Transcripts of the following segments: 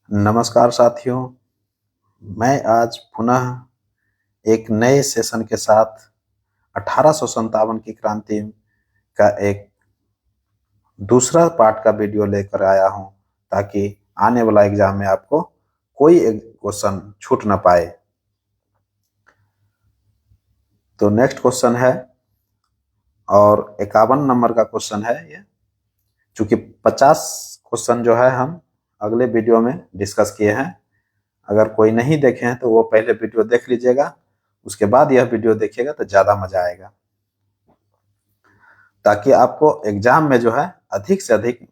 नमस्कार साथियों, मैं आज पुनः एक नए सेशन के साथ 1857 की क्रांति का एक दूसरा पार्ट का वीडियो लेकर आया हूं, ताकि आने वाला एग्जाम में आपको कोई एक क्वेश्चन छूट ना पाए। तो नेक्स्ट क्वेश्चन है और 51 नंबर का क्वेश्चन है ये। चूंकि 50 क्वेश्चन जो है हम अगले वीडियो में डिस्कस किए हैं। अगर कोई नहीं देखे हैं तो वो पहले वीडियो देख लीजिएगा, उसके बाद यह वीडियो देखिएगा तो ज़्यादा मजा आएगा, ताकि आपको एग्जाम में जो है अधिक से अधिक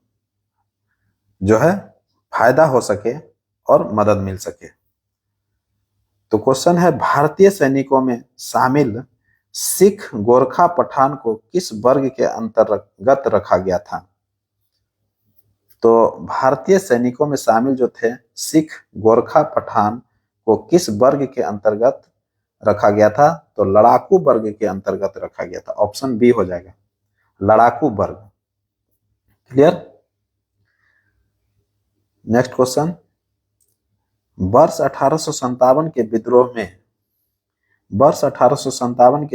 जो है फायदा हो सके और मदद मिल सके। तो क्वेश्चन है, भारतीय सैनिकों में शामिल सिख गोरखा पठान को किस वर्ग के अंतर्गत रखा गया था? तो भारतीय सैनिकों में शामिल जो थे सिख गोरखा पठान को किस वर्ग के अंतर्गत रखा गया था? तो लड़ाकू वर्ग के अंतर्गत रखा गया था। ऑप्शन बी हो जाएगा, लड़ाकू वर्ग। क्लियर? नेक्स्ट क्वेश्चन, वर्ष 1857 के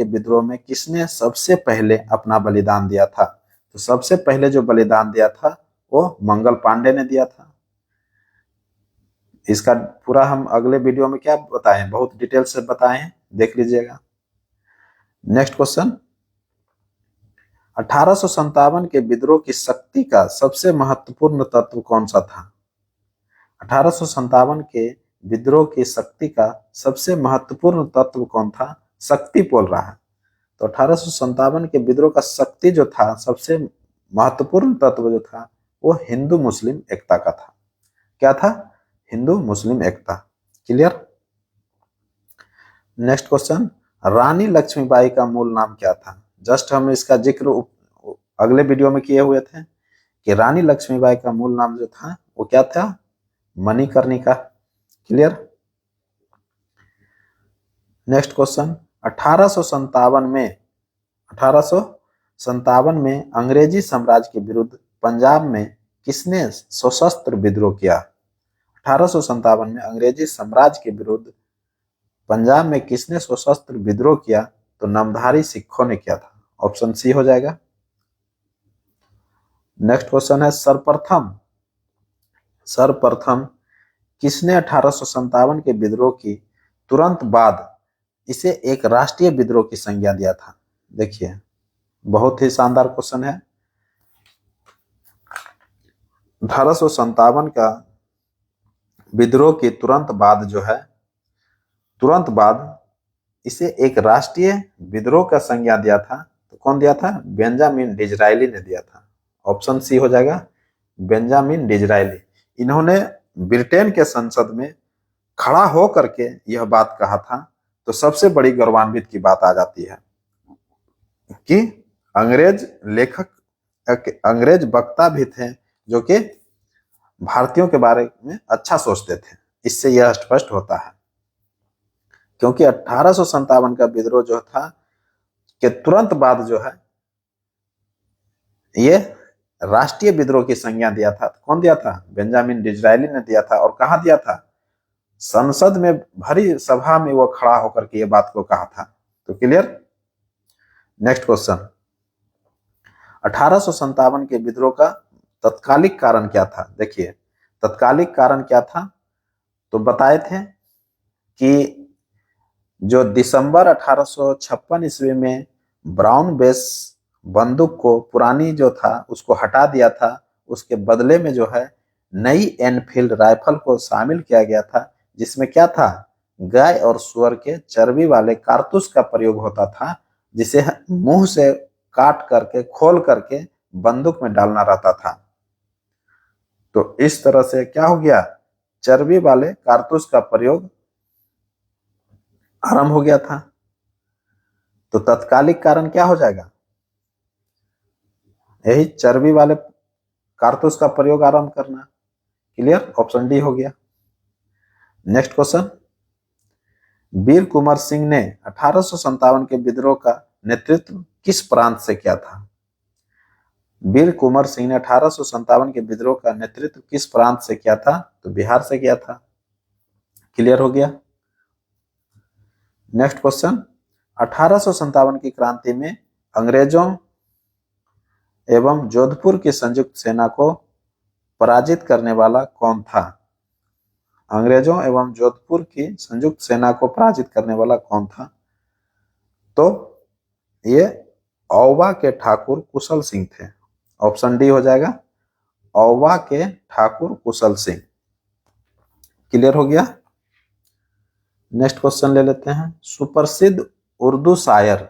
विद्रोह में किसने सबसे पहले अपना बलिदान दिया था? तो सबसे पहले जो बलिदान दिया था वो मंगल पांडे ने दिया था। इसका पूरा हम अगले वीडियो में क्या बताएं, बहुत डिटेल से बताएं, देख लीजिएगा। नेक्स्ट क्वेश्चन, 1857 के विद्रोह की शक्ति का सबसे महत्वपूर्ण तत्व कौन सा था? 1857 के विद्रोह की शक्ति का सबसे महत्वपूर्ण तत्व कौन था? शक्ति बोल रहा है। तो 1857 के विद्रोह का शक्ति जो था, सबसे महत्वपूर्ण तत्व जो था, वो हिंदू मुस्लिम एकता का था। क्या था? हिंदू मुस्लिम एकता। क्लियर? नेक्स्ट क्वेश्चन, रानी लक्ष्मीबाई का मूल नाम क्या था? जस्ट हम इसका जिक्र अगले वीडियो में किए हुए थे कि रानी लक्ष्मीबाई का मूल नाम जो था वो क्या था? मणिकर्णिका। क्लियर? नेक्स्ट क्वेश्चन, 1857 में अंग्रेजी साम्राज्य के विरुद्ध पंजाब में किसने सशस्त्र विद्रोह किया? 1857 में अंग्रेजी साम्राज्य के विरुद्ध पंजाब में किसने सशस्त्र विद्रोह किया? तो नामधारी सिखों ने किया था। ऑप्शन सी हो जाएगा। नेक्स्ट क्वेश्चन है, सर्वप्रथम किसने 1857 के विद्रोह की तुरंत बाद इसे एक राष्ट्रीय विद्रोह की संज्ञा दिया था? देखिए, बहुत ही शानदार क्वेश्चन है। 1857 का विद्रोह की तुरंत बाद इसे एक राष्ट्रीय विद्रोह का संज्ञा दिया था। तो कौन दिया था? बेंजामिन डिज़रायली ने दिया था। ऑप्शन सी हो जाएगा, बेंजामिन डिज़रायली। इन्होंने ब्रिटेन के संसद में खड़ा हो करके यह बात कहा था। तो सबसे बड़ी गौरवान्वित की बात आ जाती है कि अंग्रेज वक्ता भी थे जो कि भारतीयों के बारे में अच्छा सोचते थे। इससे यह स्पष्ट होता है, क्योंकि 1857 का विद्रोह जो था के तुरंत बाद जो है ये राष्ट्रीय विद्रोह की संज्ञा दिया था। कौन दिया था? बेंजामिन डिज़रायली ने दिया था। और कहां दिया था? संसद में भरी सभा में वो खड़ा होकर के ये बात को कहा था। तो क्लियर? नेक्स्ट क्वेश्चन, 1857 के विद्रोह का तत्कालिक कारण क्या था? देखिए, तत्कालिक कारण क्या था? तो बताए थे कि जो दिसंबर 1856 ईस्वी में ब्राउन बेस बंदूक को पुरानी जो था उसको हटा दिया था, उसके बदले में जो है नई एनफील्ड राइफल को शामिल किया गया था, जिसमें क्या था? गाय और सुअर के चर्बी वाले कारतूस का प्रयोग होता था, जिसे मुंह से काट करके खोल करके बंदूक में डालना रहता था। तो इस तरह से क्या हो गया? चर्बी वाले कारतूस का प्रयोग आरंभ हो गया था। तो तत्कालिक कारण क्या हो जाएगा? यही चर्बी वाले कारतूस का प्रयोग आरंभ करना। क्लियर? ऑप्शन डी हो गया। नेक्स्ट क्वेश्चन, वीर कुंवर सिंह ने 1857 के विद्रोह का नेतृत्व किस प्रांत से किया था? वीर कुंवर सिंह ने 1857 के विद्रोह का नेतृत्व किस प्रांत से किया था? तो तो बिहार से किया था। क्लियर हो गया। नेक्स्ट क्वेश्चन, 1857 की क्रांति में अंग्रेजों एवं जोधपुर की संयुक्त सेना को पराजित करने वाला कौन था? अंग्रेजों एवं जोधपुर की संयुक्त सेना को पराजित करने वाला कौन था? तो ये औवा के ठाकुर कुशल सिंह थे। ऑप्शन डी हो जाएगा, औवा के ठाकुर कुशल सिंह। क्लियर हो गया। नेक्स्ट क्वेश्चन ले लेते हैं, सुप्रसिद्ध उर्दू शायर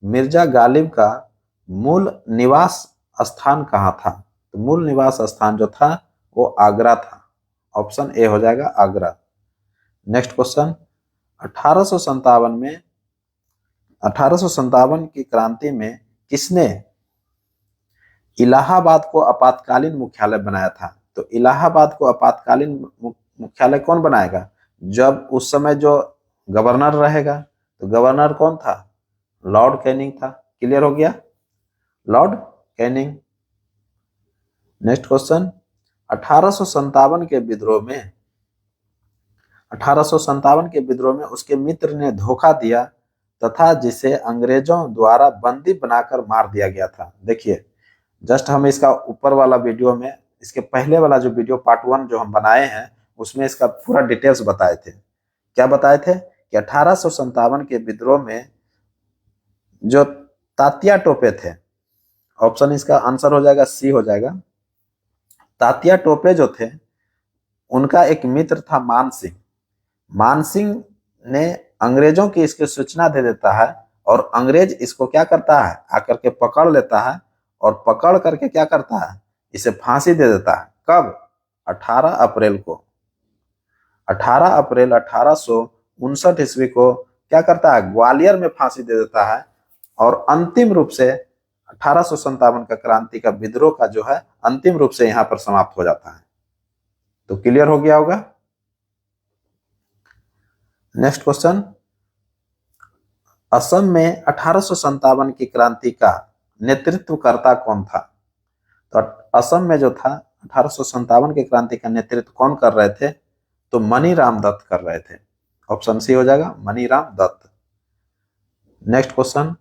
मिर्जा गालिब का मूल निवास स्थान कहाँ था? तो मूल निवास स्थान जो था वो आगरा था। ऑप्शन ए हो जाएगा, आगरा। नेक्स्ट क्वेश्चन, 1857 की क्रांति में किसने इलाहाबाद को आपातकालीन मुख्यालय बनाया था? तो इलाहाबाद को आपातकालीन मुख्यालय कौन बनाएगा? जब उस समय जो गवर्नर रहेगा, तो गवर्नर कौन था? लॉर्ड कैनिंग था। क्लियर हो गया, लॉर्ड कैनिंग। नेक्स्ट क्वेश्चन, 1857 के विद्रोह में उसके मित्र ने धोखा दिया तथा जिसे अंग्रेजों द्वारा बंदी बनाकर मार दिया गया था। देखिए, जस्ट हम इसका ऊपर वाला वीडियो में, इसके पहले वाला जो वीडियो पार्ट 1 जो हम बनाए हैं, उसमें इसका पूरा डिटेल्स बताए थे। क्या बताए थे कि 1857 के विद्रोह में जो तात्या टोपे थे, ऑप्शन इसका आंसर हो जाएगा सी हो जाएगा। तात्या टोपे जो थे, उनका एक मित्र था मान सिंह। मान सिंह ने अंग्रेजों की इसकी सूचना दे देता है और अंग्रेज इसको क्या करता है, आकर के पकड़ लेता है और पकड़ करके क्या करता है, इसे फांसी दे देता है। कब? 18 अप्रैल को। 18 अप्रैल 1859 ईस्वी को क्या करता है, ग्वालियर में फांसी दे देता है और अंतिम रूप से 1857 का क्रांति का विद्रोह का जो है अंतिम रूप से यहां पर समाप्त हो जाता है। तो क्लियर हो गया होगा। नेक्स्ट क्वेश्चन, असम में 1857 की क्रांति का नेतृत्वकर्ता कौन था? तो असम में जो था 1857 की क्रांति का नेतृत्व कौन कर रहे थे? तो मनीराम दत्त कर रहे थे। ऑप्शन सी हो जाएगा, मनीराम दत्त। नेक्स्ट क्वेश्चन,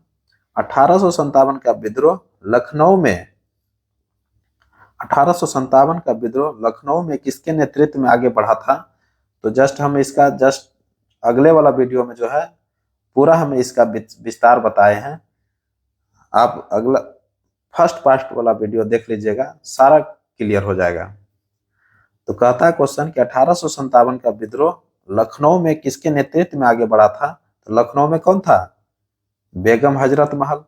1857 का विद्रोह लखनऊ में 1857 का विद्रोह लखनऊ में किसके नेतृत्व में आगे बढ़ा था? तो जस्ट हम इसका अगले वाला वीडियो में जो है पूरा हम इसका विस्तार बताए हैं। आप अगला फर्स्ट पार्ट वाला वीडियो देख लीजिएगा, सारा क्लियर हो जाएगा। तो कहता है क्वेश्चन कि 1857 का विद्रोह लखनऊ में किसके नेतृत्व में आगे बढ़ा था? तो लखनऊ में कौन था? Begum Hazrat Mahal.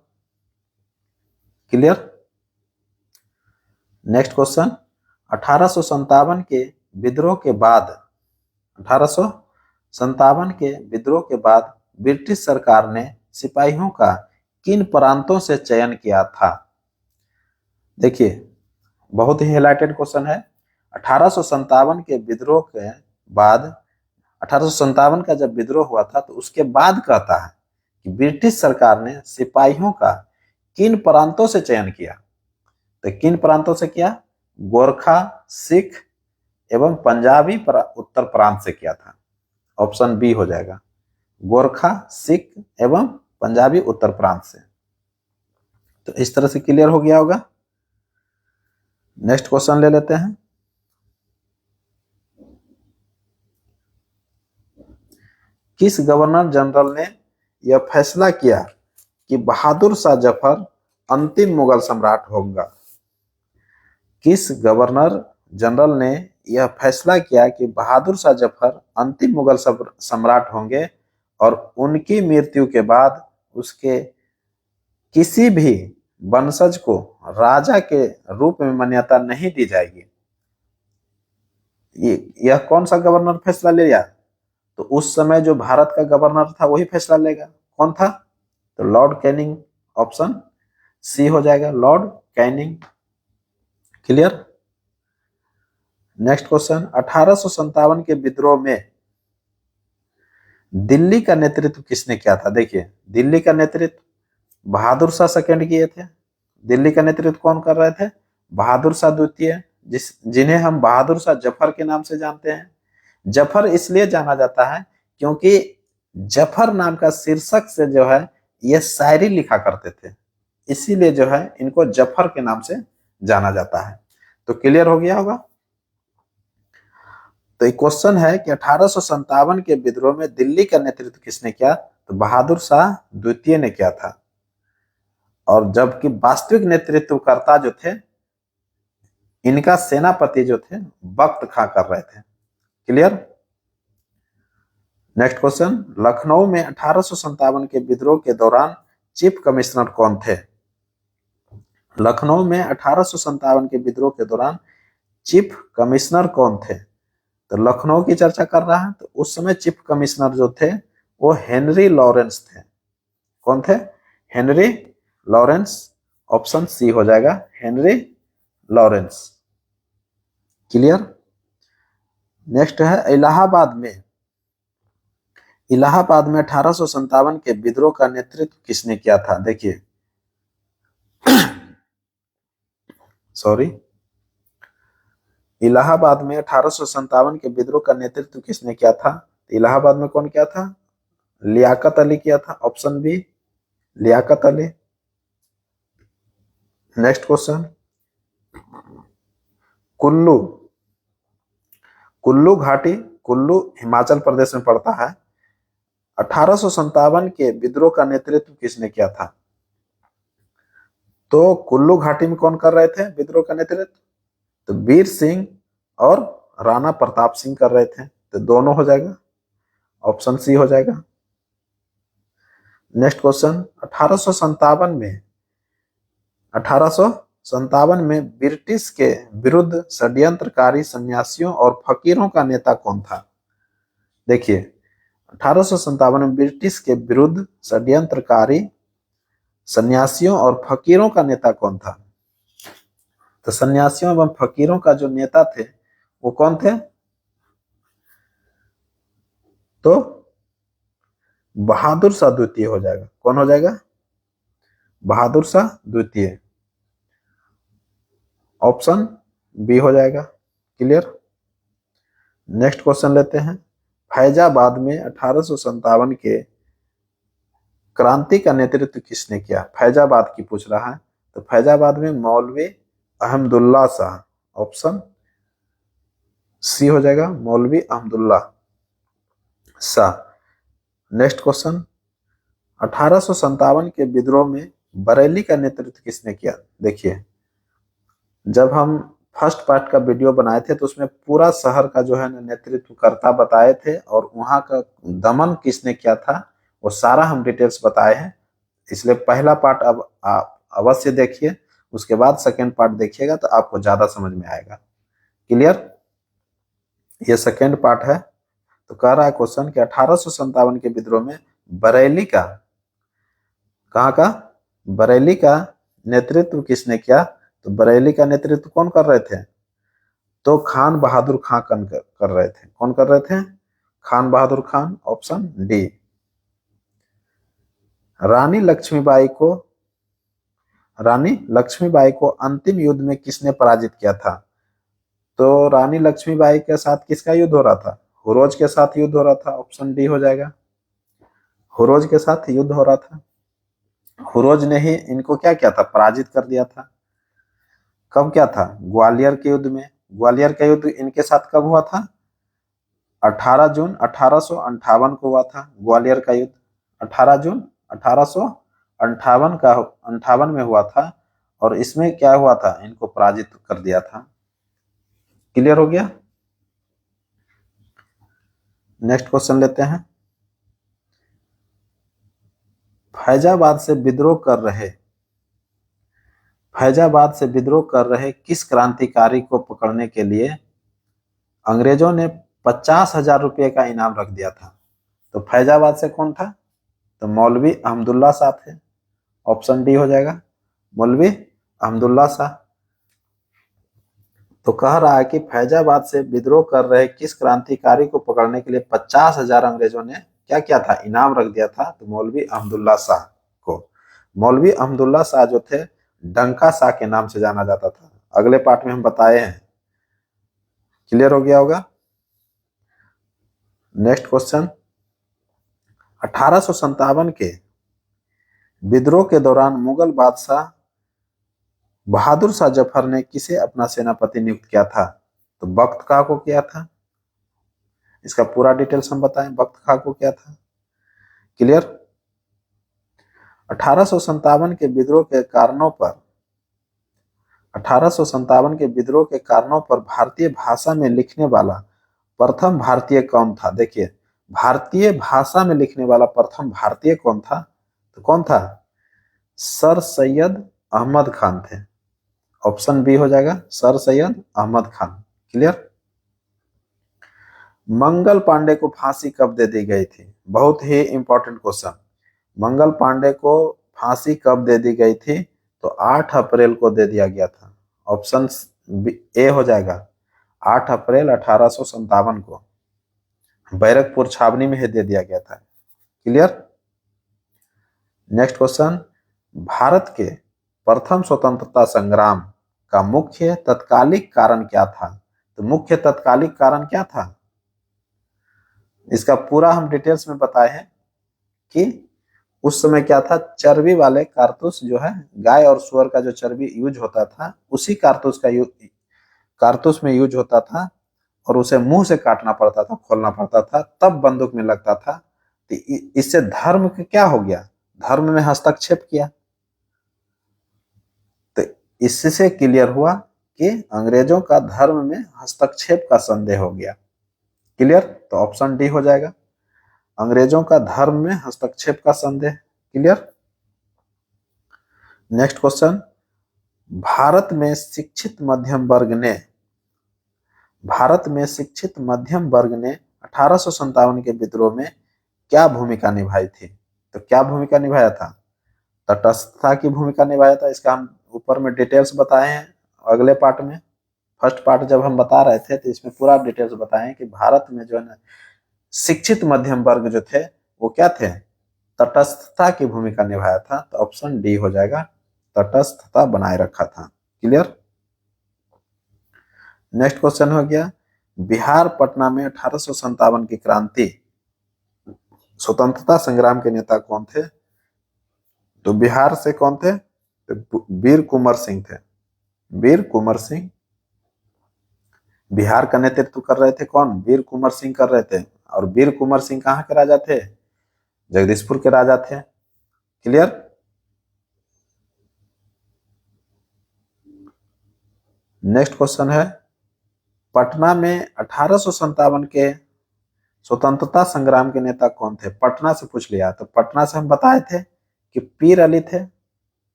Clear. Next question, 1857 के विद्रोह के बाद 1857 के विद्रोह के बाद ब्रिटिश सरकार ने सिपाहियों का किन प्रांतों से चयन किया था? देखिए, बहुत ही हाईलाइटेड क्वेश्चन है। 1857 के विद्रोह के बाद 1857 का जब विद्रोह हुआ था तो उसके बाद कहता है कि ब्रिटिश सरकार ने सिपाहियों का किन प्रांतों से चयन किया? तो किन प्रांतों से किया? गोरखा, सिख एवं पंजाबी उत्तर प्रांत से किया था। ऑप्शन बी हो जाएगा, गोरखा, सिख एवं पंजाबी उत्तर प्रांत से। तो इस तरह से क्लियर हो गया होगा। नेक्स्ट क्वेश्चन ले लेते हैं, किस गवर्नर जनरल ने यह फैसला किया कि बहादुर शाह जफर अंतिम मुगल सम्राट होगा? किस गवर्नर जनरल ने यह फैसला किया कि बहादुर शाह जफर अंतिम मुगल सम्राट होंगे और उनकी मृत्यु के बाद उसके किसी भी वंशज को राजा के रूप में मान्यता नहीं दी जाएगी? यह कौन सा गवर्नर फैसला ले लिया? तो उस समय जो भारत का गवर्नर था वही फैसला लेगा। कौन था? तो लॉर्ड कैनिंग। ऑप्शन सी हो जाएगा, Lord Canning. Clear. Next question, 1857 के विद्रोह में दिल्ली का नेतृत्व किसने किया था? देखिए, दिल्ली का नेतृत्व बहादुर शाह सेकंड किए थे। दिल्ली का नेतृत्व कौन कर रहे थे? बहादुर शाह द्वितीय, जिन्हें हम बहादुर शाह जफर के नाम से जानते हैं। जफर इसलिए जाना जाता है क्योंकि जफर नाम का शीर्षक से जो है ये शायरी लिखा करते थे, इसीलिए जो है इनको जफर के नाम से जाना जाता है। तो क्लियर हो गया होगा। तो एक क्वेश्चन है कि 1857 के विद्रोह में दिल्ली का नेतृत्व किसने किया? तो बहादुर शाह द्वितीय ने किया था। और जबकि वास्तविक नेतृत्वकर्ता जो थे, इनका सेनापति जो थे बख्त खां कर रहे थे। क्लियर। नेक्स्ट क्वेश्चन, लखनऊ में 1857 के विद्रोह के दौरान चीफ कमिश्नर कौन थे? लखनऊ में 1857 के विद्रोह के दौरान चीफ कमिश्नर कौन थे? तो लखनऊ की चर्चा कर रहा है, तो उस समय चीफ कमिश्नर जो थे वो हेनरी लॉरेंस थे। कौन थे? Henry Lawrence. ऑप्शन सी हो जाएगा, हेनरी लॉरेंस। क्लियर। नेक्स्ट है इलाहाबाद में 1857 के विद्रोह का नेतृत्व किसने किया था? देखिए सॉरी, इलाहाबाद में 1857 के विद्रोह का नेतृत्व किसने किया था? इलाहाबाद में कौन किया था? लियाकत अली किया था। Option B, Liaquat Ali. Next question, Kullu, Kullu घाटी, कुल्लू हिमाचल प्रदेश में पड़ता है। 1857 के विद्रोह का नेतृत्व किसने किया था? तो कुल्लू घाटी में कौन कर रहे थे विद्रोह का नेतृत्व? तो वीर सिंह और राणा प्रताप सिंह कर रहे थे। तो दोनों हो जाएगा, ऑप्शन सी हो जाएगा। नेक्स्ट क्वेश्चन, 1857 में ब्रिटिश के विरुद्ध षड्यंत्रकारी सन्यासियों और फकीरों का नेता कौन था? देखिए 1857 में ब्रिटिश के विरुद्ध षड्यंत्रकारी सन्यासियों और फकीरों का नेता कौन था? तो सन्यासियों एवं फकीरों का जो नेता थे वो कौन थे? तो बहादुर शाह द्वितीय हो जाएगा। कौन हो जाएगा? बहादुर शाह द्वितीय। ऑप्शन बी हो जाएगा। क्लियर। नेक्स्ट क्वेश्चन लेते हैं, फैजाबाद में 1857 के क्रांति का नेतृत्व किसने किया? फैजाबाद की पूछ रहा है। तो फैजाबाद में मौलवी अहमदुल्ला शाह। ऑप्शन सी हो जाएगा, मौलवी अहमदुल्ला शाह। नेक्स्ट क्वेश्चन, 1857 के विद्रोह में बरेली का नेतृत्व किसने किया? देखिए जब हम फर्स्ट पार्ट का वीडियो बनाए थे तो उसमें पूरा शहर का जो है नेतृत्वकर्ता बताए थे और वहां का दमन किसने किया था वो सारा हम डिटेल्स बताए हैं। इसलिए पहला पार्ट अब आप अवश्य देखिए, उसके बाद सेकेंड पार्ट देखिएगा तो आपको ज्यादा समझ में आएगा। क्लियर। ये सेकेंड पार्ट है। तो कह रहा है क्वेश्चन कि 1857 के विद्रोह में बरेली का, कहाँ का? बरेली का नेतृत्व किसने किया? तो बरेली का नेतृत्व कौन कर रहे थे? तो खान बहादुर खान कर रहे थे। कौन कर रहे थे? खान बहादुर खान। Option D. रानी लक्ष्मीबाई को अंतिम युद्ध में किसने पराजित किया था? तो रानी लक्ष्मीबाई के साथ किसका युद्ध हो रहा था? हुरोज के साथ युद्ध हो रहा था। ऑप्शन डी हो जाएगा, हुरोज के साथ युद्ध हो रहा था। हुरोज ने ही इनको क्या किया था? पराजित कर दिया था। कब क्या था? ग्वालियर के युद्ध में। ग्वालियर का युद्ध इनके साथ कब हुआ था? 18 जून 1858 को हुआ था ग्वालियर का युद्ध। 18 जून 1858 में हुआ था और इसमें क्या हुआ था? इनको पराजित कर दिया था। क्लियर हो गया। नेक्स्ट क्वेश्चन लेते हैं, फैजाबाद से विद्रोह कर रहे किस क्रांतिकारी को पकड़ने के लिए अंग्रेजों ने 50,000 रुपये का इनाम रख दिया था? तो फैजाबाद से कौन था? तो मौलवी अहमदुल्ला शाह थे। ऑप्शन डी हो जाएगा, मौलवी अहमदुल्ला शाह। तो कह रहा है कि फैजाबाद से विद्रोह कर रहे किस क्रांतिकारी को पकड़ने के लिए 50,000 अंग्रेजों ने क्या किया था? इनाम रख दिया था। तो मौलवी अहमदुल्ला शाह को। मौलवी अहमदुल्ला शाह जो थे डंका शाह के नाम से जाना जाता था। अगले पार्ट में हम बताए हैं क्लियर हो गया होगा। नेक्स्ट क्वेश्चन, 1857 के विद्रोह के दौरान मुगल बादशाह बहादुर शाह जफर ने किसे अपना सेनापति नियुक्त किया था? तो बख्त खां को किया था। इसका पूरा डिटेल्स हम बताएं, बख्त खां को क्या था। क्लियर। 1857 के विद्रोह के कारणों पर 1857 के विद्रोह के कारणों पर भारतीय भाषा में लिखने वाला प्रथम भारतीय कौन था? देखिए, भारतीय भाषा में लिखने वाला प्रथम भारतीय कौन था? तो कौन था? सर सैयद अहमद खान थे। ऑप्शन बी हो जाएगा, सर सैयद अहमद खान। क्लियर। मंगल पांडे को फांसी कब दे दी गई थी? बहुत ही इंपॉर्टेंट क्वेश्चन। मंगल पांडे को फांसी कब दे दी गई थी? तो 8 अप्रैल को दे दिया गया था। ऑप्शन ए हो जाएगा, 8 अप्रैल 1857 को बैरकपुर छावनी में ही दे दिया गया था। क्लियर। नेक्स्ट क्वेश्चन, भारत के प्रथम स्वतंत्रता संग्राम का मुख्य तत्कालिक कारण क्या था? तो मुख्य तत्कालिक कारण क्या था? इसका पूरा हम डिटेल्स में बताए हैं कि उस समय क्या था, चर्बी वाले कारतूस जो है, गाय और सुअर का जो चर्बी यूज होता था, उसी कारतूस में यूज होता था और उसे मुंह से काटना पड़ता था, खोलना पड़ता था, तब बंदूक में लगता था। तो इससे धर्म का क्या हो गया? धर्म में हस्तक्षेप किया। तो इससे क्लियर हुआ कि अंग्रेजों का धर्म में हस्तक्षेप का संदेह हो गया। क्लियर। तो ऑप्शन डी हो जाएगा, अंग्रेजों का धर्म में हस्तक्षेप का संदेह। क्लियर। नेक्स्ट क्वेश्चन, भारत में शिक्षित मध्यम वर्ग ने 1857 के विद्रोह में क्या भूमिका निभाई थी? तो क्या भूमिका निभाया था? तटस्थता की भूमिका निभाया था। इसका हम ऊपर में डिटेल्स बताए हैं अगले पार्ट में। फर्स्ट पार्ट जब हम बता रहे थे तो इसमें पूरा डिटेल्स बताए कि भारत में जो है ना शिक्षित मध्यम वर्ग जो थे वो क्या थे? तटस्थता की भूमिका निभाया था। तो ऑप्शन डी हो जाएगा, तटस्थता बनाए रखा था। क्लियर। नेक्स्ट क्वेश्चन हो गया, बिहार पटना में 1857 की क्रांति स्वतंत्रता संग्राम के नेता कौन थे? तो बिहार से कौन थे? तो वीर कुंवर सिंह थे। वीर कुंवर सिंह बिहार का नेतृत्व कर रहे थे। कौन? वीर कुंवर सिंह कर रहे थे। और वीर कुंवर सिंह कहाँ के राजा थे? जगदीशपुर के राजा थे। क्लियर। नेक्स्ट क्वेश्चन है, पटना में 1857 के स्वतंत्रता संग्राम के नेता कौन थे? पटना से पूछ लिया। तो पटना से हम बताए थे कि पीर अली थे।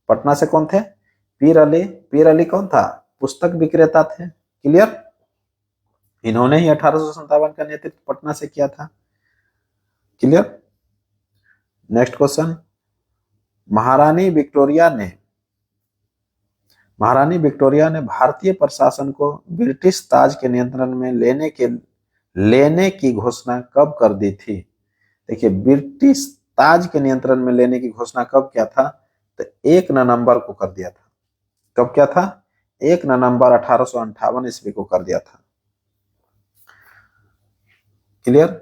पटना से कौन थे? पीर अली। पीर अली कौन था? पुस्तक विक्रेता थे। क्लियर। इन्होंने ही 1857 का नेतृत्व पटना से किया था। क्लियर। नेक्स्ट क्वेश्चन, महारानी विक्टोरिया ने भारतीय प्रशासन को ब्रिटिश ताज के नियंत्रण में लेने की घोषणा कब कर दी थी? देखिए, ब्रिटिश ताज के नियंत्रण में लेने की घोषणा कब किया था? तो 1 नवंबर को कर दिया था। कब क्या था? 1 नवंबर 1858 ईस्वी को कर दिया था। क्लियर।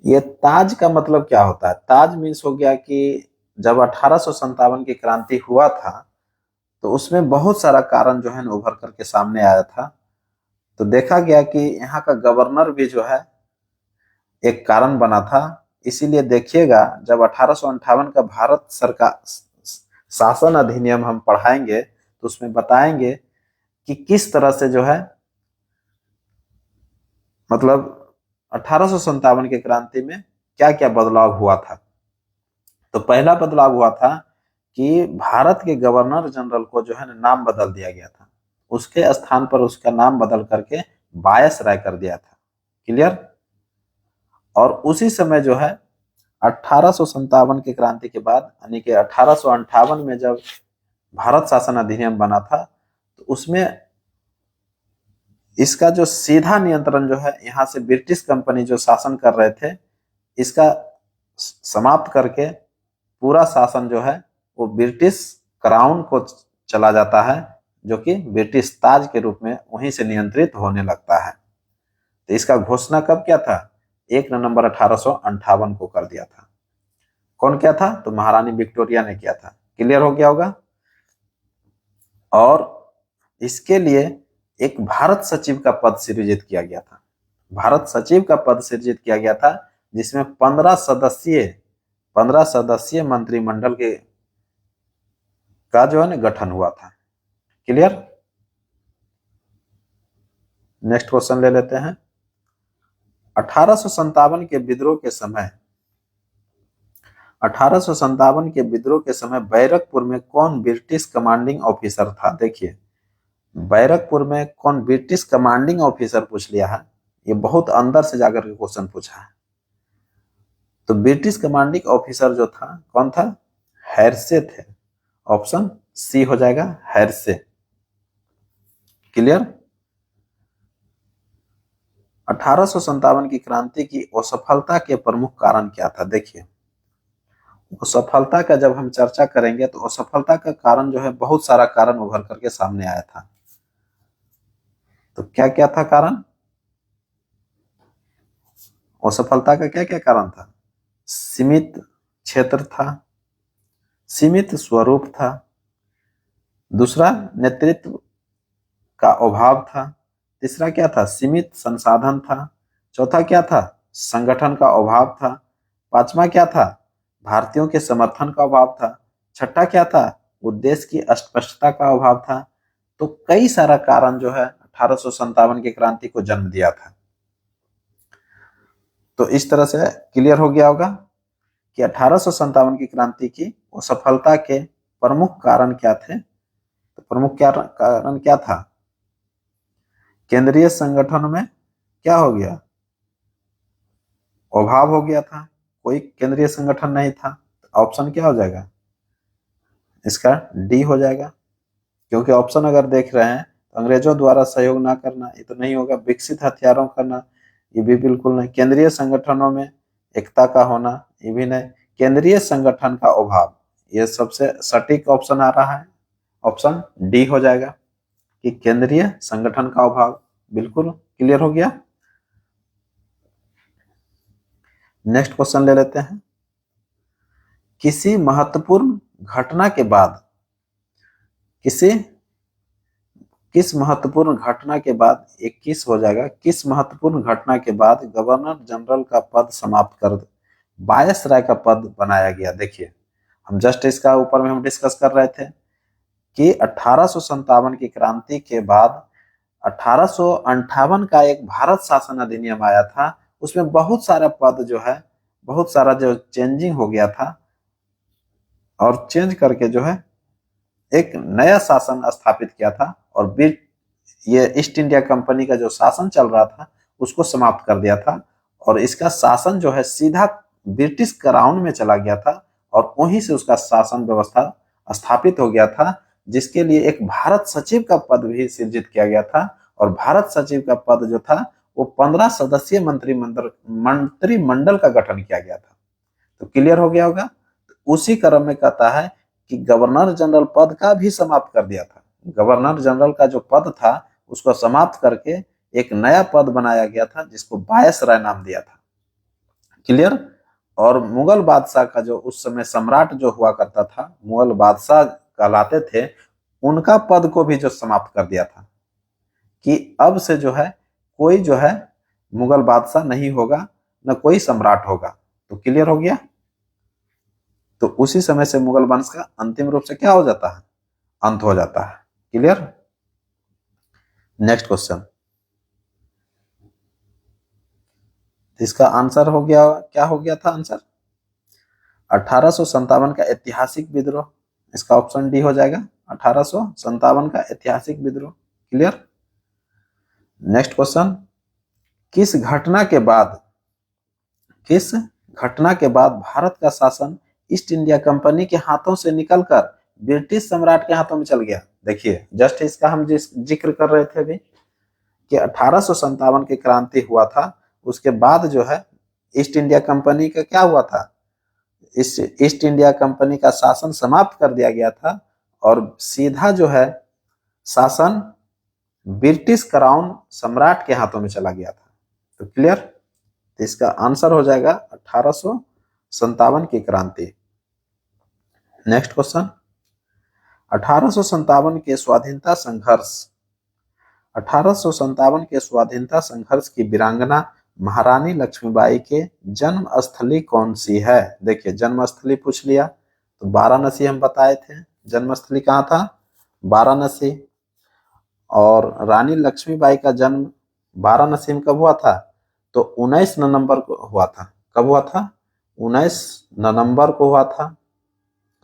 ये ताज का मतलब क्या होता है? ताज मीन्स हो गया कि जब 1857 की क्रांति हुआ था तो उसमें बहुत सारा कारण जो है ना उभर करके सामने आया था। तो देखा गया कि यहाँ का गवर्नर भी जो है एक कारण बना था। इसीलिए देखिएगा, जब 1858 का भारत सरकार शासन अधिनियम हम पढ़ाएंगे तो उसमें बताएंगे कि किस तरह से जो है, मतलब 1857 की क्रांति में क्या क्या बदलाव हुआ था। तो पहला बदलाव हुआ था कि भारत के गवर्नर जनरल को जो है ना नाम बदल दिया गया था। उसके स्थान पर उसका नाम बदल करके वायसराय कर दिया था। क्लियर। और उसी समय जो है 1857 की क्रांति के बाद, यानी कि 1858 में जब भारत शासन अधिनियम बना था तो उसमें इसका जो सीधा नियंत्रण जो है, यहाँ से ब्रिटिश कंपनी जो शासन कर रहे थे, इसका समाप्त करके पूरा शासन जो है वो ब्रिटिश क्राउन को चला जाता है, जो कि ब्रिटिश ताज के रूप में वहीं से नियंत्रित होने लगता है। तो इसका घोषणा कब किया था? 1 नवंबर 1858 को कर दिया था। कौन किया था? तो महारानी विक्टोरिया ने किया था। क्लियर हो गया होगा। और इसके लिए एक भारत सचिव का पद सृजित किया गया था। भारत सचिव का पद सृजित किया गया था, जिसमें 15 सदस्यीय मंत्रिमंडल के का जो है ना गठन हुआ था। क्लियर। नेक्स्ट क्वेश्चन ले लेते हैं। 1857 के विद्रोह के समय 1857 के विद्रोह के समय बैरकपुर में कौन ब्रिटिश कमांडिंग ऑफिसर था? देखिए, बैरकपुर में कौन ब्रिटिश कमांडिंग ऑफिसर पूछ लिया है। ये बहुत अंदर से जाकर के क्वेश्चन पूछा है। तो ब्रिटिश कमांडिंग ऑफिसर जो था कौन था? हैरसे थे। ऑप्शन सी हो जाएगा, हैरसे। क्लियर। 1857 की क्रांति की असफलता के प्रमुख कारण क्या था? देखिए, असफलता का जब हम चर्चा करेंगे तो असफलता का कारण जो है, बहुत सारा कारण उभर करके सामने आया था। तो क्या क्या था कारण? असफलता का क्या क्या कारण था? सीमित क्षेत्र था, सीमित स्वरूप था, दूसरा नेतृत्व का अभाव था, तीसरा क्या था? सीमित संसाधन था, चौथा क्या था? संगठन का अभाव था, पांचवा क्या था? भारतीयों के समर्थन का अभाव था, छठा क्या था? उद्देश्य की अस्पष्टता का अभाव था। तो कई सारा कारण जो है 1857 की क्रांति को जन्म दिया था। तो इस तरह से क्लियर हो गया होगा कि 1857 की क्रांति की असफलता के प्रमुख कारण क्या थे। तो प्रमुख कारण क्या था? केंद्रीय संगठन में क्या हो गया? अभाव हो गया था, कोई केंद्रीय संगठन नहीं था। तो ऑप्शन क्या हो जाएगा? इसका डी हो जाएगा। क्योंकि ऑप्शन अगर देख रहे हैं तो अंग्रेजों द्वारा सहयोग ना करना, ये तो नहीं होगा। विकसित हथियारों करना, ये भी बिल्कुल नहीं। केंद्रीय संगठनों में एकता का होना, ये भी नहीं। केंद्रीय संगठन का अभाव, ये सबसे सटीक ऑप्शन आ रहा है। ऑप्शन डी हो जाएगा कि केंद्रीय संगठन का अभाव। बिल्कुल क्लियर हो गया। नेक्स्ट क्वेश्चन ले लेते हैं। किसी महत्वपूर्ण घटना के बाद किस महत्वपूर्ण घटना के बाद 21 हो जाएगा। किस महत्वपूर्ण घटना के बाद गवर्नर जनरल का पद समाप्त कर वायसराय का पद बनाया गया? देखिए, हम जस्ट इसका ऊपर में हम डिस्कस कर रहे थे कि 1857 की क्रांति के बाद 1858 का एक भारत शासन अधिनियम आया था। उसमें बहुत सारा पद जो है, बहुत सारा जो चेंजिंग हो गया था, और चेंज करके जो है एक नया शासन स्थापित किया था। और ये ईस्ट इंडिया कंपनी का जो शासन चल रहा था उसको समाप्त कर दिया था। और इसका शासन जो है सीधा ब्रिटिश क्राउन में चला गया था, और वहीं से उसका शासन व्यवस्था स्थापित हो गया था, जिसके लिए एक भारत सचिव का पद भी सृजित किया गया था। और भारत सचिव का पद जो था वो 15 सदस्यीय मंत्रिमंडल का गठन किया गया था। तो क्लियर हो गया होगा। उसी क्रम में कहता है कि गवर्नर जनरल पद का भी समाप्त कर दिया था। गवर्नर जनरल का जो पद था उसको समाप्त करके एक नया पद बनाया गया था, जिसको वायसराय नाम दिया था। क्लियर। और मुगल बादशाह का जो उस समय सम्राट जो हुआ करता था, मुगल बादशाह कहलाते थे, उनका पद को भी जो समाप्त कर दिया था कि अब से जो है कोई जो है मुगल बादशाह नहीं होगा, न कोई सम्राट होगा। तो क्लियर हो गया। तो उसी समय से मुगल वंश का अंतिम रूप से क्या हो जाता है? अंत हो जाता है। क्लियर। Next question. इसका आंसर हो गया, क्या हो गया था आंसर? 1857 का ऐतिहासिक विद्रोह। इसका ऑप्शन डी हो जाएगा, 1857 का ऐतिहासिक विद्रोह। क्लियर। Next question. किस घटना के बाद भारत का शासन ईस्ट इंडिया कंपनी के हाथों से निकलकर ब्रिटिश सम्राट के हाथों में चल गया? देखिए, जस्ट इसका हम जिक्र कर रहे थे अभी कि 1857 की क्रांति हुआ था, उसके बाद जो है ईस्ट इंडिया कंपनी का क्या हुआ था? इस ईस्ट इंडिया कंपनी का शासन समाप्त कर दिया गया था, और सीधा जो है शासन ब्रिटिश क्राउन सम्राट के हाथों में चला गया था। तो क्लियर, तो इसका आंसर हो जाएगा 1857 की क्रांति। नेक्स्ट क्वेश्चन, 1857 के स्वाधीनता संघर्ष, 1857 के स्वाधीनता संघर्ष की वीरांगना महारानी लक्ष्मीबाई के जन्म स्थली कौन सी है? देखिए जन्म स्थली पूछ लिया तो वाराणसी हम बताए थे, जन्म स्थली कहाँ था? वाराणसी। और रानी लक्ष्मीबाई का जन्म वाराणसी में कब हुआ था? तो 19 नवंबर को हुआ था। कब हुआ था? 19 नवंबर को हुआ था।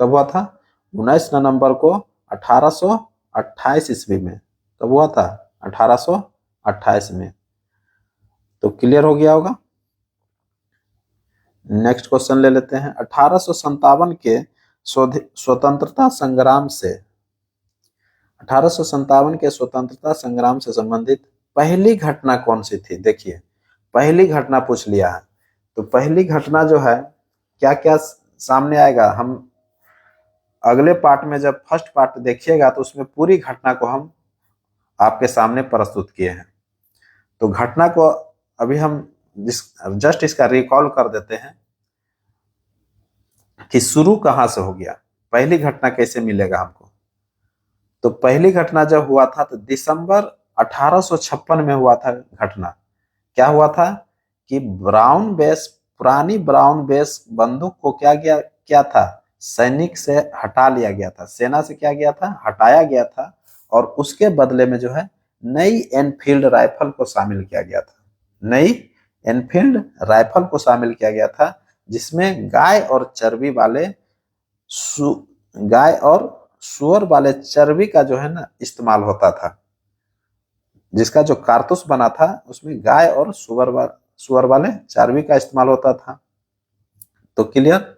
कब हुआ था? 19 नवंबर को 1828 ईस्वी में। कब हुआ था? 1828 में। तो क्लियर हो गया होगा। नेक्स्ट क्वेश्चन ले लेते हैं, 1857 के स्वतंत्रता संग्राम से, 1857 के स्वतंत्रता संग्राम से संबंधित पहली घटना कौन सी थी? देखिए पहली घटना पूछ लिया है, तो पहली घटना जो है क्या क्या सामने आएगा, हम अगले पार्ट में जब फर्स्ट पार्ट देखिएगा तो उसमें पूरी घटना को हम आपके सामने प्रस्तुत किए हैं। तो घटना को अभी हम जस्ट इसका रिकॉल कर देते हैं कि शुरू कहां से हो गया, पहली घटना कैसे मिलेगा हमको। तो पहली घटना जब हुआ था तो दिसंबर 1856 में हुआ था घटना। क्या हुआ था कि पुरानी ब्राउन बेस बंदूक को क्या था, सैनिक से हटा लिया गया था, सेना से क्या गया था, हटाया गया था, और उसके बदले में जो है नई एनफील्ड राइफल को शामिल किया गया था। नई एनफील्ड राइफल को शामिल किया गया था जिसमें गाय और सुअर वाले चर्बी का जो है ना इस्तेमाल होता था। जिसका जो कारतूस बना था उसमें गाय और सुअर वाले चर्बी का इस्तेमाल होता था। तो क्लियर।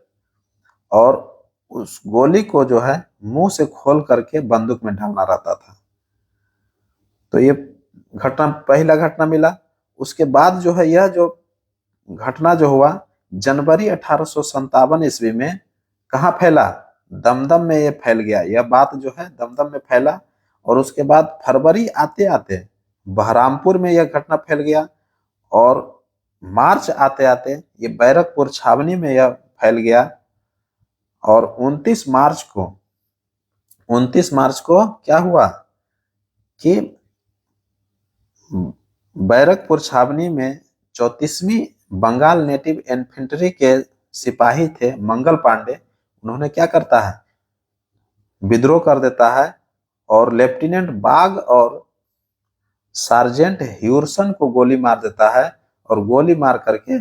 और उस गोली को जो है मुंह से खोल करके बंदूक में डालना रहता था। तो ये घटना, पहला घटना मिला। उसके बाद जो है यह जो घटना जो हुआ जनवरी 1857 ईस्वी में कहाँ फैला? दमदम में ये फैल गया। यह बात जो है दमदम में फैला, और उसके बाद फरवरी आते आते बहरामपुर में यह घटना फैल गया, और मार्च आते आते ये बैरकपुर छावनी में यह फैल गया, और 29 मार्च को क्या हुआ कि बैरकपुर छावनी में 34वीं बंगाल नेटिव इन्फेंट्री के सिपाही थे मंगल पांडे, उन्होंने क्या करता है, विद्रोह कर देता है, और लेफ्टिनेंट बाग और सार्जेंट ह्यूरसन को गोली मार देता है, और गोली मार करके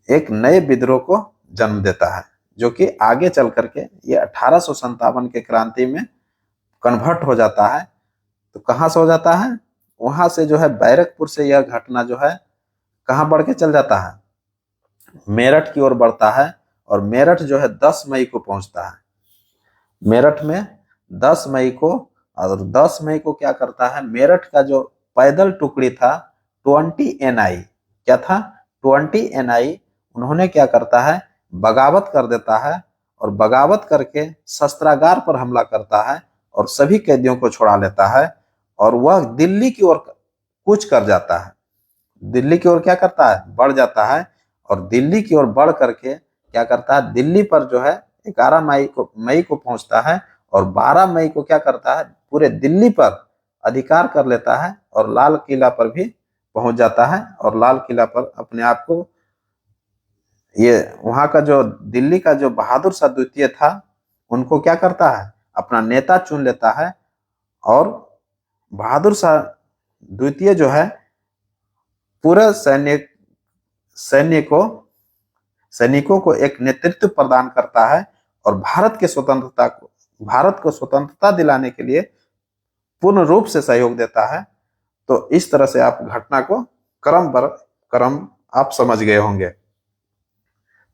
एक नए विद्रोह को जन्म देता है, जो कि आगे चल करके ये 1857 के क्रांति में कन्वर्ट हो जाता है। तो कहां से हो जाता है? वहां से जो है बैरकपुर से यह घटना जो है कहां बढ़ के चल जाता है, मेरठ की ओर बढ़ता है, और मेरठ जो है 10 मई को पहुंचता है। मेरठ में 10 मई को, और 10 मई को क्या करता है, मेरठ का जो पैदल टुकड़ी था 20 NI, क्या था, 20 NI, उन्होंने क्या करता है, बगावत कर देता है, और बगावत करके शस्त्रागार पर हमला करता है और सभी कैदियों को छुड़ा लेता है, और वह दिल्ली की ओर कूच कर जाता है। दिल्ली की ओर क्या करता है, बढ़ जाता है, और दिल्ली की ओर बढ़ करके क्या करता है, दिल्ली पर जो है 11 मई को पहुंचता है, और 12 मई को क्या करता है, पूरे दिल्ली पर अधिकार कर लेता है, और लाल किला पर भी पहुंच जाता है, और लाल किला पर अपने आप को, ये वहां का जो दिल्ली का जो बहादुर शाह द्वितीय था उनको क्या करता है, अपना नेता चुन लेता है, और बहादुर शाह द्वितीय जो है पूरे सैनिकों को एक नेतृत्व प्रदान करता है, और भारत को स्वतंत्रता दिलाने के लिए पूर्ण रूप से सहयोग देता है। तो इस तरह से आप घटना को क्रम आप समझ गए होंगे।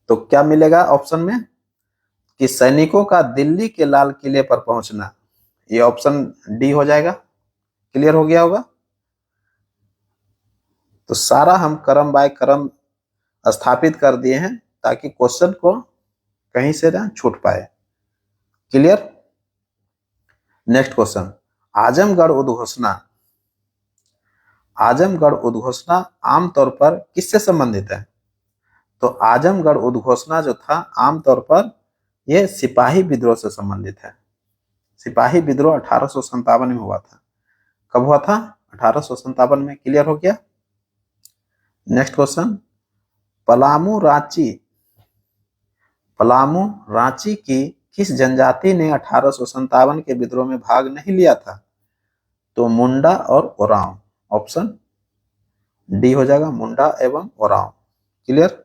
तो क्या मिलेगा ऑप्शन में कि सैनिकों का दिल्ली के लाल किले पर पहुंचना, ये ऑप्शन डी हो जाएगा। क्लियर हो गया होगा। तो सारा हम क्रम बाय क्रम स्थापित कर दिए हैं ताकि क्वेश्चन को कहीं से ना छूट पाए। क्लियर। नेक्स्ट क्वेश्चन, आजमगढ़ उद्घोषणा, आजमगढ़ उद्घोषणा आमतौर पर किससे संबंधित है? तो आजमगढ़ उद्घोषणा जो था आमतौर पर यह सिपाही विद्रोह से संबंधित है। सिपाही विद्रोह 1857 में हुआ था। कब हुआ था? 1857 में। क्लियर हो गया? नेक्स्ट क्वेश्चन, पलामू रांची, पलामू रांची की किस जनजाति ने 1857 के विद्रोह में भाग नहीं लिया था? तो मुंडा और ओरांव। ऑप्शन डी हो जाएगा, मुंडा एवं ओरांव। क्लियर?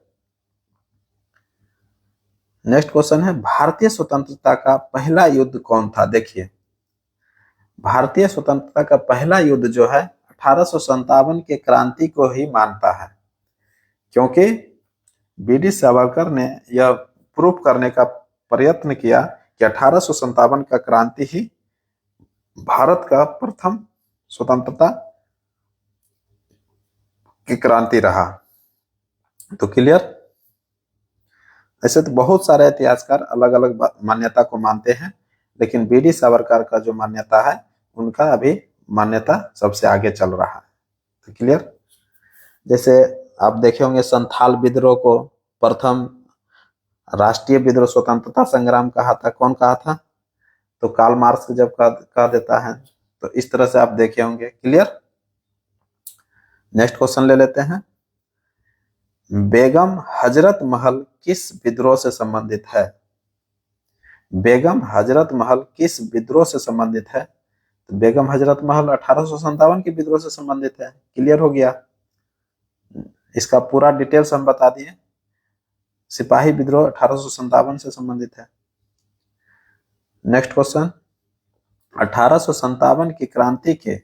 नेक्स्ट क्वेश्चन है, भारतीय स्वतंत्रता का पहला युद्ध कौन था? देखिए, भारतीय स्वतंत्रता का पहला युद्ध जो है 1857 के क्रांति को ही मानता है, क्योंकि बीडी सावरकर ने यह प्रूफ करने का प्रयत्न किया कि 1857 का क्रांति ही भारत का प्रथम स्वतंत्रता की क्रांति रहा। तो क्लियर? ऐसे तो बहुत सारे इतिहासकार अलग अलग मान्यता को मानते हैं, लेकिन बीडी सावरकर का जो मान्यता है उनका अभी मान्यता सबसे आगे चल रहा है। तो क्लियर? जैसे आप देखे होंगे संथाल विद्रोह को प्रथम राष्ट्रीय विद्रोह स्वतंत्रता संग्राम कहा था। कौन कहा था? तो कार्ल मार्क्स जब कह देता है, तो इस तरह से आप देखे होंगे। क्लियर? नेक्स्ट क्वेश्चन ले लेते हैं, बेगम हजरत महल किस विद्रोह से संबंधित है? बेगम हजरत महल किस विद्रोह से संबंधित है? तो बेगम हजरत महल 1857 के विद्रोह से संबंधित है। क्लियर हो गया? इसका पूरा डिटेल्स हम बता दिए। सिपाही विद्रोह 1857 से संबंधित है। नेक्स्ट क्वेश्चन, 1857 की क्रांति के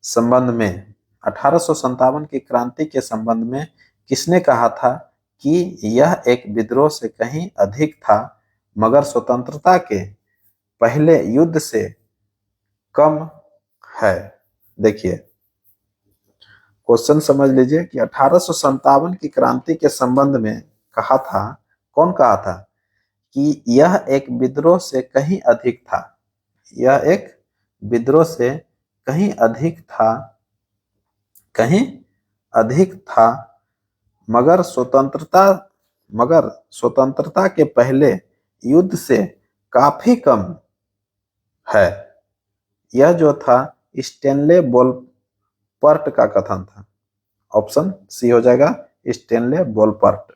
संबंध में, 1857 की क्रांति के संबंध में किसने कहा था कि यह एक विद्रोह से कहीं अधिक था, मगर स्वतंत्रता के पहले युद्ध से कम है? देखिए, क्वेश्चन समझ लीजिए कि 1857 की क्रांति के संबंध में कहा था, कौन कहा था कि यह एक विद्रोह से कहीं अधिक था, यह एक विद्रोह से कहीं अधिक था, कहीं अधिक था, मगर स्वतंत्रता के पहले युद्ध से काफी कम है। यह जो था स्टेनले बोलपर्ट का कथन था। ऑप्शन सी हो जाएगा, स्टेनले बोलपर्ट।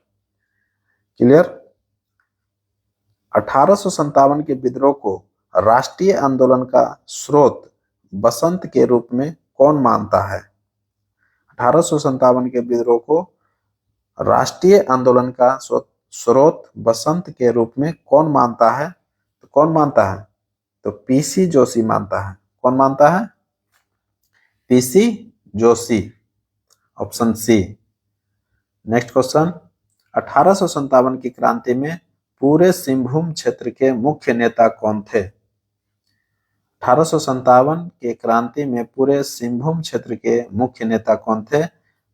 क्लियर? 1857 के विद्रोह को राष्ट्रीय आंदोलन का स्रोत बसंत के रूप में कौन मानता है? 1857 के विद्रोह को राष्ट्रीय आंदोलन का स्रोत बसंत के रूप में कौन मानता है? तो कौन मानता है? तो पीसी जोशी मानता है। कौन मानता है? PC Joshi. Option C. Next question, 1857 की क्रांति में पूरे सिंहभूम क्षेत्र के मुख्य नेता कौन थे? 1857 के क्रांति में पूरे सिंहभूम क्षेत्र के मुख्य नेता कौन थे?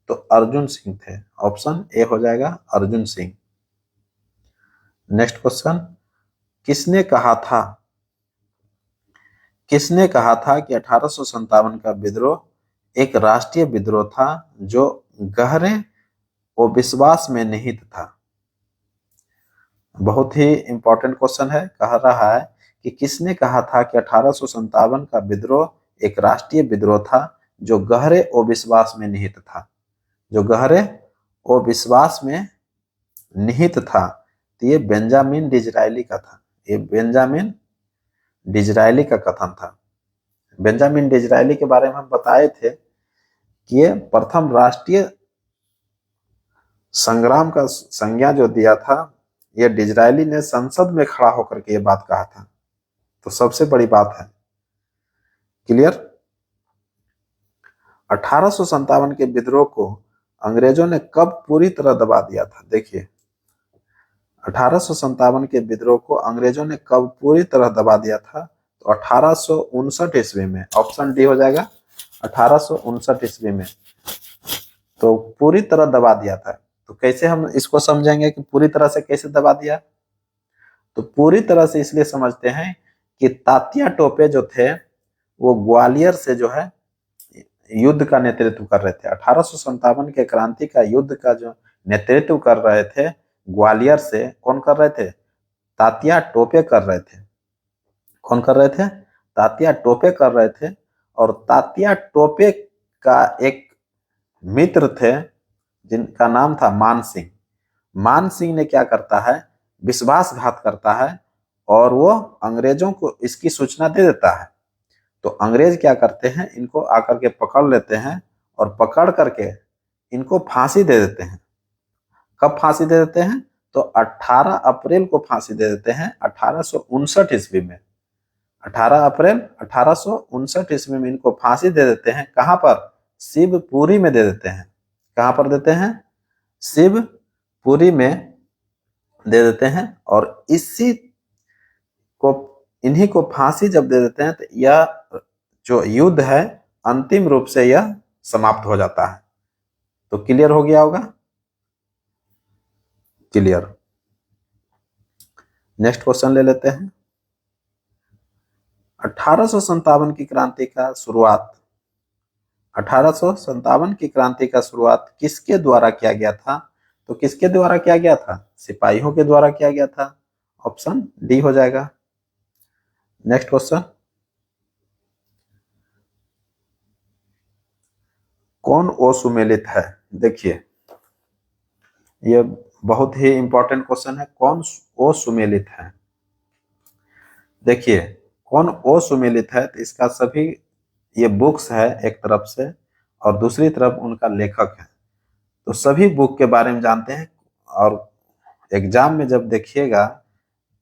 तो अर्जुन सिंह थे। ऑप्शन ए हो जाएगा, अर्जुन सिंह। नेक्स्ट क्वेश्चन, किसने कहा था कि 1857 का विद्रोह एक राष्ट्रीय विद्रोह था जो गहरे अविश्वास में निहित था? बहुत ही इंपॉर्टेंट क्वेश्चन है। कह रहा है कि किसने कहा था कि 1857 का विद्रोह एक राष्ट्रीय विद्रोह था जो गहरे अविश्वास में निहित था, जो गहरे अविश्वास में निहित था? तो ये बेंजामिन डिज़रायली का था। ये बेंजामिन डिज़रायली का कथन था। बेंजामिन डिज़रायली के बारे में हम बताए थे कि ये प्रथम राष्ट्रीय संग्राम का संज्ञा जो दिया था, ये डिज़रायली ने संसद में खड़ा होकर के ये बात कहा था। तो सबसे बड़ी बात है। क्लियर? 1857 के विद्रोह को अंग्रेजों ने कब पूरी तरह दबा दिया था? देखिए, 1857 के विद्रोह को अंग्रेजों ने कब पूरी तरह दबा दिया था? तो 1859 ईस्वी में। ऑप्शन डी हो जाएगा, 1859 ईस्वी में। तो पूरी तरह दबा दिया था। तो कैसे हम इसको समझेंगे कि पूरी तरह से कैसे दबा दिया? तो पूरी तरह से इसलिए समझते हैं कि तात्या टोपे जो थे वो ग्वालियर से जो है युद्ध का नेतृत्व कर रहे थे। 1857 के क्रांति का युद्ध का जो नेतृत्व कर रहे थे ग्वालियर से, कौन कर रहे थे? तात्या टोपे कर रहे थे। कौन कर रहे थे? तात्या टोपे कर रहे थे। और तात्या टोपे का एक मित्र थे जिनका नाम था मान सिंह। मान सिंह ने क्या करता है? विश्वासघात करता है और वो अंग्रेजों को इसकी सूचना दे देता है। तो अंग्रेज क्या करते हैं? इनको आकर के पकड़ लेते हैं और पकड़ करके इनको फांसी दे देते हैं। कब फांसी दे देते हैं? तो 18 अप्रैल को फांसी दे देते हैं 1859 ईस्वी में। 18 अप्रैल 1859 ईस्वी में इनको फांसी दे देते हैं। कहां पर? शिवपुरी में दे देते हैं। कहां पर देते हैं? शिवपुरी में दे देते हैं। और इसी को, इन्हीं को फांसी जब दे देते हैं तो यह जो युद्ध है अंतिम रूप से यह समाप्त हो जाता है। तो क्लियर हो गया होगा? क्लियर। नेक्स्ट क्वेश्चन ले लेते हैं। 1857 की क्रांति का शुरुआत, 1857 की क्रांति का शुरुआत किसके द्वारा किया गया था? तो किसके द्वारा किया गया था? सिपाहियों के द्वारा किया गया था। ऑप्शन डी हो जाएगा। नेक्स्ट क्वेश्चन, कौन असुमेलित है? देखिए ये बहुत ही इंपॉर्टेंट क्वेश्चन है। कौन असुमेलित है? देखिए कौन असुमेलित है तो इसका सभी ये बुक्स है एक तरफ से और दूसरी तरफ उनका लेखक है। तो सभी बुक के बारे में जानते हैं और एग्जाम में जब देखिएगा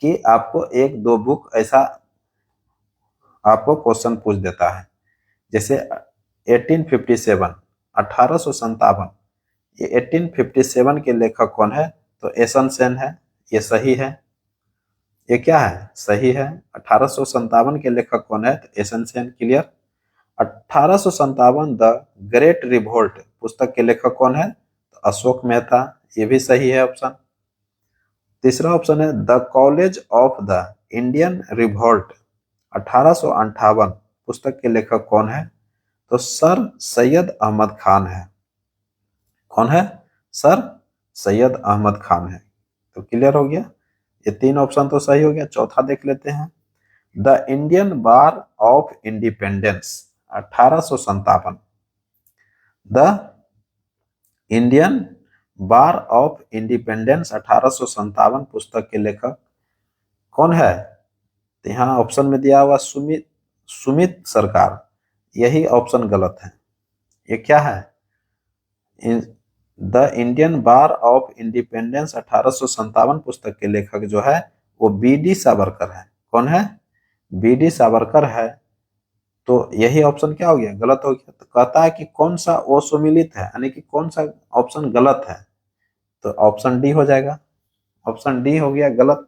कि आपको एक दो बुक ऐसा आपको क्वेश्चन पूछ देता है। जैसे 1857 1857, ये 1857 के लेखक कौन है? तो एसन सेन है। ये सही है। ये क्या है? सही है। 1857 के लेखक कौन है? तो S N Sen. Clear. 1857 the great revolt पुस्तक के लेखक कौन है? तो अशोक मेहता। ये भी सही है ऑप्शन। तीसरा ऑप्शन है the college of the Indian revolt 1858 पुस्तक के लेखक कौन है? तो सर सैयद अहमद खान है। कौन है? सर सैयद अहमद खान है। तो क्लियर हो गया। ये तीन ऑप्शन तो सही हो गया। चौथा देख लेते हैं। The Indian bar of independence 1857, the Indian bar of independence 1857 पुस्तक के लेखक कौन है? तो यहाँ ऑप्शन में दिया हुआ सुमित सरकार। यही ऑप्शन गलत है। ये क्या है? The Indian bar of independence 1857 पुस्तक के लेखक जो है वो बी.डी. सावरकर है। कौन है? बी.डी. सावरकर है। तो यही ऑप्शन क्या हो गया? गलत हो गया। तो कहता है कि कौन सा असुमेलित है, यानी कि कौन सा ऑप्शन गलत है? तो ऑप्शन डी हो जाएगा। ऑप्शन डी हो गया गलत।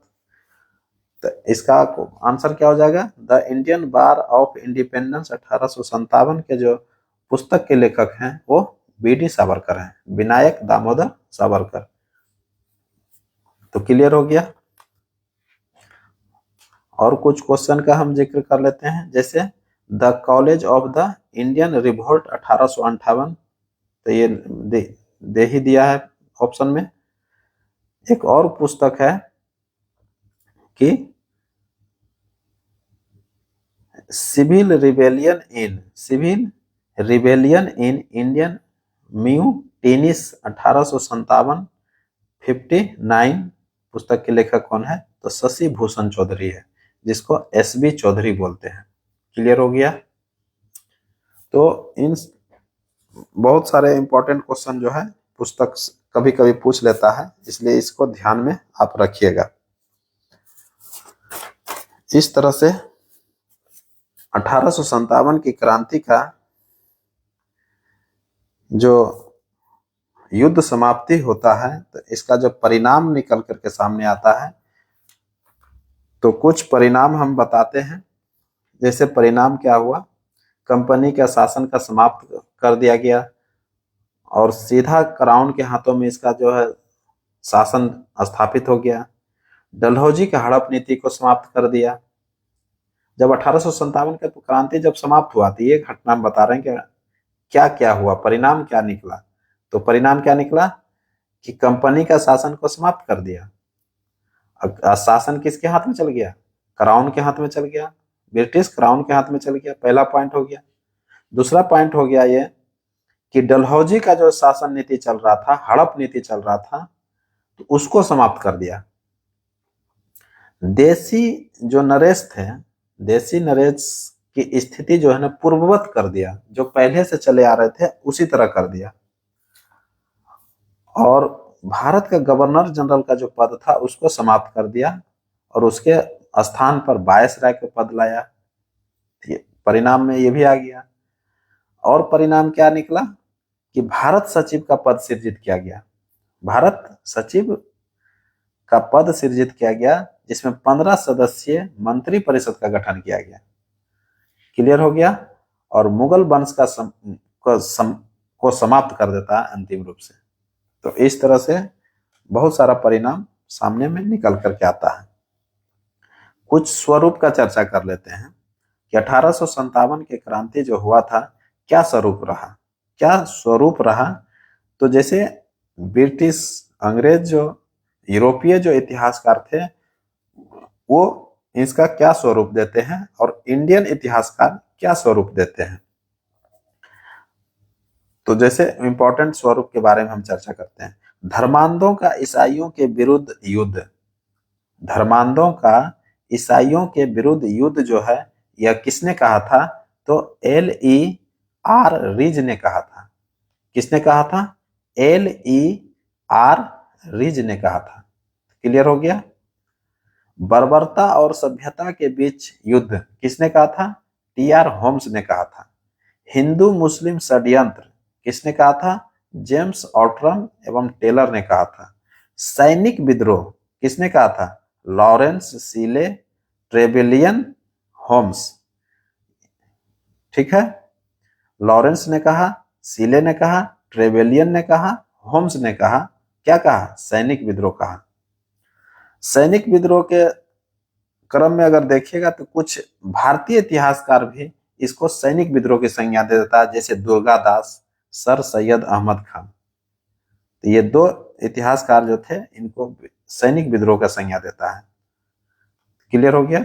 तो इसका आंसर क्या हो जाएगा? The Indian bar of independence 1857 के जो पुस्तक के लेखक हैं वो बी.डी. सावरकर हैं, विनायक दामोदर सावरकर। तो क्लियर हो गया। और कुछ क्वेश्चन का हम जिक्र कर लेते हैं। जैसे the college of the Indian revolt 1858, तो ये दे ही दिया है ऑप्शन में। एक और पुस्तक है कि civil rebellion in Indian mutinies 1857 59 पुस्तक के लेखक कौन है? तो शशि भूषण चौधरी है, जिसको एस.बी. चौधरी बोलते हैं। क्लियर हो गया। तो इन बहुत सारे इंपॉर्टेंट क्वेश्चन जो है पुस्तक कभी कभी पूछ लेता है, इसलिए इसको ध्यान में आप रखिएगा। इस तरह से 1857 की क्रांति का जो युद्ध समाप्ति होता है तो इसका जब परिणाम निकल करके सामने आता है तो कुछ परिणाम हम बताते हैं। जैसे परिणाम क्या हुआ? कंपनी के शासन का समाप्त कर दिया गया और सीधा क्राउन के हाथों में इसका जो है शासन स्थापित हो गया। डलहौजी की हड़प नीति को समाप्त कर दिया। जब 1857 की क्रांति जब समाप्त हुआ तो ये घटना हम बता रहे हैं कि क्या क्या हुआ, परिणाम क्या निकला। तो परिणाम क्या निकला कि कंपनी का शासन को समाप्त कर दिया। अब शासन किसके हाथ में चल गया? क्राउन के हाथ में चल गया, ब्रिटिश क्राउन के हाथ में चल गया। पहला पॉइंट हो गया। दूसरा पॉइंट हो गया ये कि डलहौजी का जो शासन नीति चल रहा था, हड़प नीति चल रहा था, तो उसको समाप्त कर दिया। देसी जो नरेश थे, देसी नरेश की स्थिति जो है ना पूर्ववत कर दिया, जो पहले से चले आ रहे थे उसी तरह कर दिया। और भारत का गवर्नर जनरल का जो पद था उसको समाप्त कर दिया और उसके स्थान पर वायसराय का पद लाया। परिणाम में ये भी आ गया। और परिणाम क्या निकला कि भारत सचिव का पद सृजित किया गया। भारत सचिव का पद सृजित किया गया, जिसमें 15 सदस्यीय मंत्री परिषद का गठन किया गया। क्लियर हो गया। और मुगल वंश को समाप्त कर देता है अंतिम रूप से। तो इस तरह से बहुत सारा परिणाम सामने में निकल करके आता है। कुछ स्वरूप का चर्चा कर लेते हैं कि 1857 की क्रांति जो हुआ था क्या स्वरूप रहा, क्या स्वरूप रहा। तो जैसे ब्रिटिश, अंग्रेज, जो यूरोपीय जो इतिहासकार थे वो इसका क्या स्वरूप देते हैं और इंडियन इतिहासकार क्या स्वरूप देते हैं। तो जैसे इंपॉर्टेंट स्वरूप के बारे में हम चर्चा करते हैं। धर्मांधों का ईसाइयों के विरुद्ध युद्ध, धर्मांधों का ईसाइयों के विरुद्ध युद्ध जो है यह किसने कहा था? तो L.E.R. रिज ने कहा था। किसने कहा था? L.E.R. रिज ने कहा था। क्लियर हो गया। बर्बरता और सभ्यता के बीच युद्ध किसने कहा था? T.R. होम्स ने कहा था। हिंदू मुस्लिम षड्यंत्र किसने कहा था? जेम्स ऑट्रम एवं टेलर ने कहा था। सैनिक विद्रोह किसने कहा था? Lawrence Seeley, Trevelyan, Holmes. ठीक है, लॉरेंस ने कहा, सीले ने कहा, ट्रेवेलियन ने कहा, होम्स ने कहा। क्या कहा? सैनिक विद्रोह कहा। सैनिक विद्रोह के क्रम में अगर देखिएगा तो कुछ भारतीय इतिहासकार भी इसको सैनिक विद्रोह की संज्ञा दे देता है, जैसे दुर्गादास, सर सैयद अहमद खान। तो ये दो इतिहासकार जो थे इनको सैनिक विद्रोह का संज्ञा देता है। क्लियर हो गया।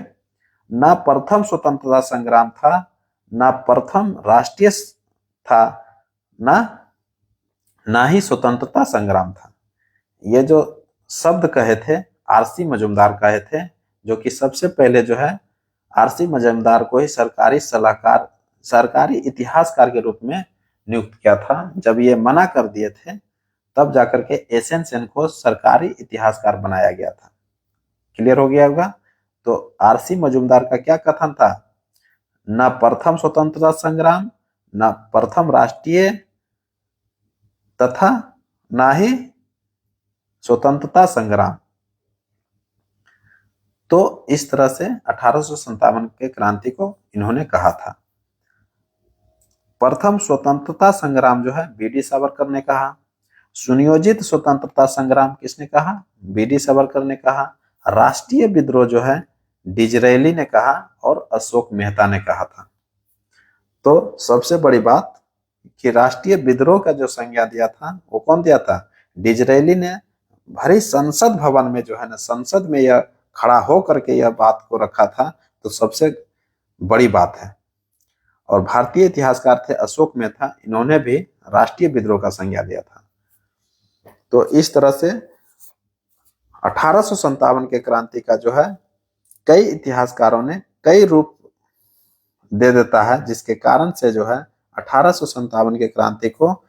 ना प्रथम स्वतंत्रता संग्राम था, ना प्रथम राष्ट्रीय था, ना ही स्वतंत्रता संग्राम था। ये जो शब्द कहे थे आरसी मजूमदार कहे थे, जो कि सबसे पहले जो है आरसी मजूमदार को ही सरकारी सलाहकार, सरकारी इतिहासकार के रूप में नियुक्त किया था। जब ये मना कर दिए थे तब जाकर के एसएन सेन को सरकारी इतिहासकार बनाया गया था। क्लियर हो गया होगा। तो आरसी मजूमदार का क्या कथन था? न प्रथम स्वतंत्रता संग्राम, न प्रथम राष्ट्रीय, तथा न ही स्वतंत्रता संग्राम। तो इस तरह से 1857 के क्रांति को इन्होंने कहा था। प्रथम स्वतंत्रता संग्राम जो है बीडी सावरकर ने कहा। सुनियोजित स्वतंत्रता संग्राम किसने कहा? बीडी सावरकर ने कहा। राष्ट्रीय विद्रोह जो है डिजरेली ने कहा और अशोक मेहता ने कहा था। तो सबसे बड़ी बात कि राष्ट्रीय विद्रोह का जो संज्ञा दिया था वो कौन दिया था? डिजरेली ने। भरी संसद भवन में जो है ना, संसद में यह खड़ा हो करके यह बात को रखा था, तो सबसे बड़ी बात है। और भारतीय इतिहासकार थे अशोक मेहता, इन्होंने भी राष्ट्रीय विद्रोह का संज्ञा लिया था। तो इस तरह से 1857 के क्रांति का जो है कई इतिहासकारों ने कई रूप दे देता है, जिसके कारण से जो है 1857 के क्रांति को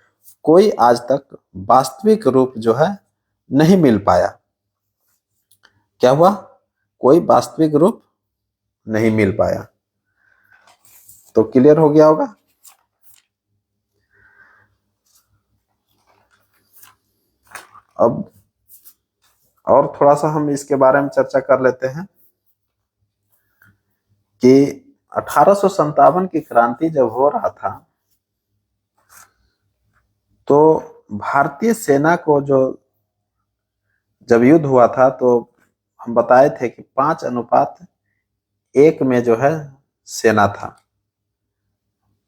कोई आज तक वास्तविक रूप जो है नहीं मिल पाया। क्या हुआ? कोई वास्तविक रूप नहीं मिल पाया। तो क्लियर हो गया होगा। अब और थोड़ा सा हम इसके बारे में चर्चा कर लेते हैं कि 1857 की क्रांति जब हो रहा था तो भारतीय सेना को जो जब युद्ध हुआ था तो हम बताए थे कि 5:1 में जो है सेना था,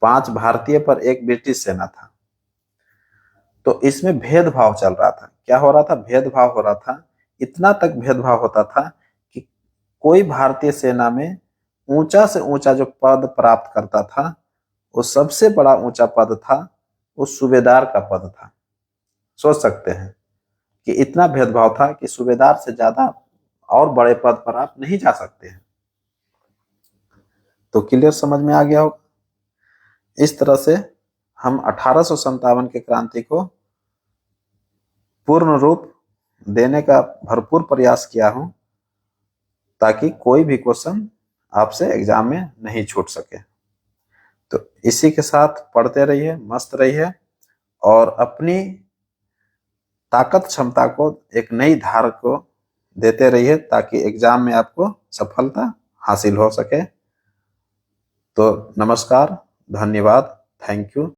5 भारतीय पर 1 ब्रिटिश सेना था। तो इसमें भेदभाव चल रहा था। क्या हो रहा था? भेदभाव हो रहा था। इतना तक भेदभाव होता था कि कोई भारतीय सेना में ऊंचा से ऊंचा जो पद प्राप्त करता था, वो सबसे बड़ा ऊंचा पद था, वो सूबेदार का पद था। सोच सकते हैं कि इतना भेदभाव था कि सूबेदार से ज्यादा और बड़े पद पर आप नहीं जा सकते हैं। तो क्लियर समझ में आ गया होगा। इस तरह से हम 1857 के क्रांति को पूर्ण रूप देने का भरपूर प्रयास किया हूं, ताकि कोई भी क्वेश्चन आपसे एग्जाम में नहीं छूट सके। तो इसी के साथ पढ़ते रहिए, मस्त रहिए और अपनी ताकत क्षमता को एक नई धार को देते रहिए, ताकि एग्जाम में आपको सफलता हासिल हो सके। तो नमस्कार, धन्यवाद, थैंक यू।